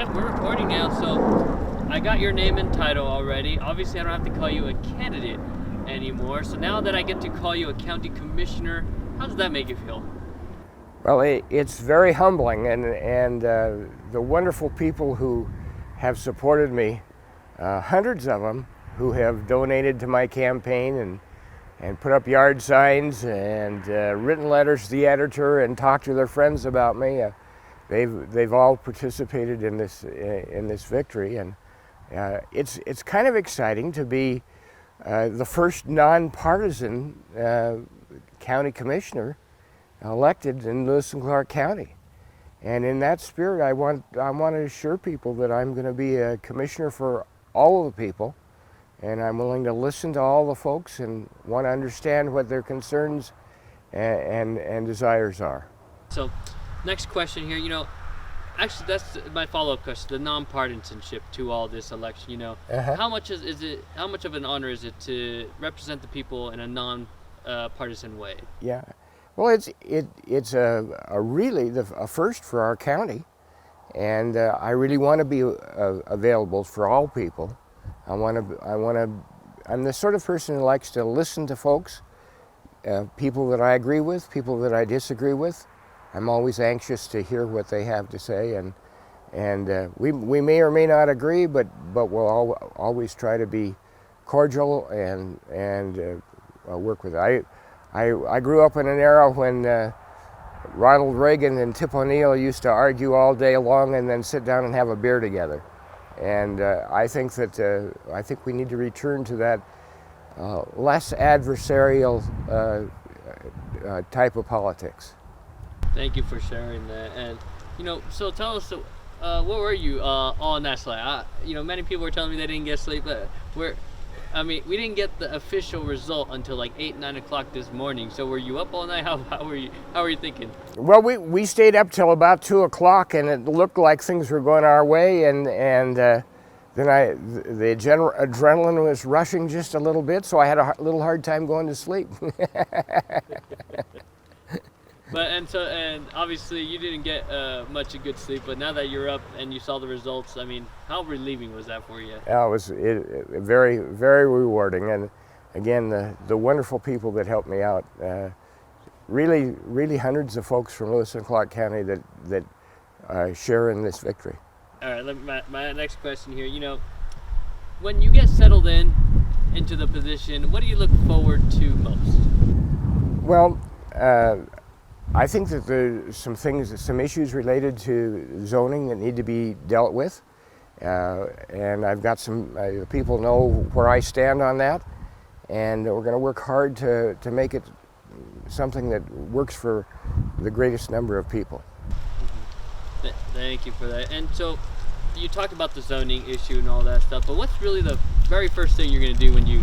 man, we're recording now, so I got your name and title already. Obviously, I don't have to call you a candidate anymore. So now that I get to call you a county commissioner, how does that make you feel? Well, it's very humbling, and the wonderful people who have supported me, hundreds of them, who have donated to my campaign and put up yard signs and written letters to the editor and talked to their friends about me. They've all participated in this victory, and it's kind of exciting to be the first nonpartisan county commissioner elected in Lewis and Clark County. And in that spirit, I want to assure people that I'm going to be a commissioner for all of the people, and I'm willing to listen to all the folks and want to understand what their concerns and desires are. So, next question here, actually that's my follow-up question, the nonpartisanship to all this election, How much how much of an honor is it to represent the people in a non-partisan way? Yeah. Well, it's a really a first for our county, and I really want to be available for all people. I'm the sort of person who likes to listen to folks, people that I agree with, people that I disagree with. I'm always anxious to hear what they have to say, and we may or may not agree, but we'll always try to be cordial and work with it. I grew up in an era when Ronald Reagan and Tip O'Neill used to argue all day long and then sit down and have a beer together. And I think we need to return to that less adversarial type of politics. Thank you for sharing that. And so tell us, what were you all night sleep? Many people were telling me they didn't get sleep, but we didn't get the official result until like 8, 9 o'clock this morning. So were you up all night? How were you thinking? Well, we stayed up till about 2 o'clock, and it looked like things were going our way. And then the adrenaline was rushing just a little bit, so I had a little hard time going to sleep. And obviously you didn't get much of good sleep, but now that you're up and you saw the results, how relieving was that for you? Yeah, it was very, very rewarding, and again, the wonderful people that helped me out, really hundreds of folks from Lewis and Clark County that share in this victory. All right, my next question here, when you get settled into the position, what do you look forward to most? Well, I think that there's some issues related to zoning that need to be dealt with, and I've got some people know where I stand on that, and we're going to work hard to make it something that works for the greatest number of people. Thank you for that. And so you talked about the zoning issue and all that stuff, but what's really the very first thing you're going to do when you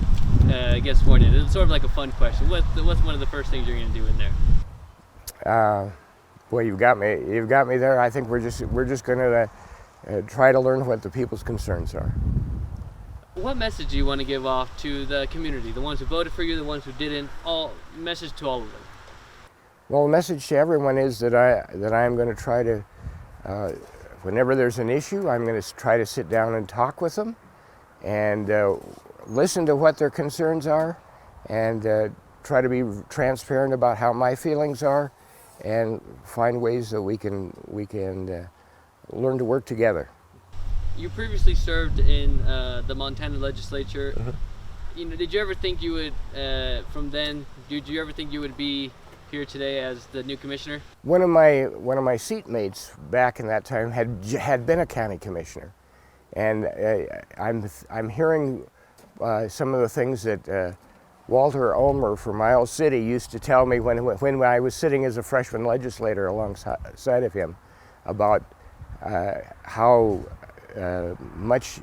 get sworn in? It's sort of like a fun question. What's one of the first things you're going to do in there? Boy, you've got me there. I think we're just going to try to learn what the people's concerns are. What message do you want to give off to the community, the ones who voted for you, the ones who didn't? Message to all of them. Well, the message to everyone is that I'm going to try to, whenever there's an issue, I'm going to try to sit down and talk with them, and listen to what their concerns are, and try to be transparent about how my feelings are, and find ways that we can learn to work together. You previously served in the Montana legislature. Mm-hmm. Did you ever think you would, from then, did you ever think you would be here today as the new commissioner? One of my seatmates back in that time had been a county commissioner, and I'm hearing some of the things that Walter Ulmer from Miles City used to tell me when I was sitting as a freshman legislator alongside of him about how much,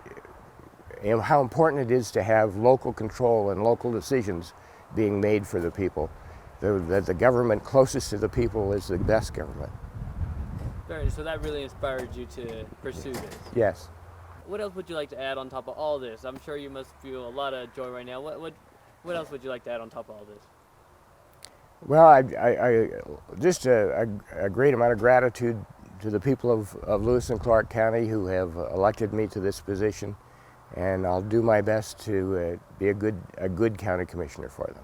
how important it is to have local control and local decisions being made for the people. That the government closest to the people is the best government. Right, so that really inspired you to pursue this? Yes. What else would you like to add on top of all this? I'm sure you must feel a lot of joy right now. What else would you like to add on top of all this? Well, I just a great amount of gratitude to the people of Lewis and Clark County who have elected me to this position, and I'll do my best to be a good county commissioner for them.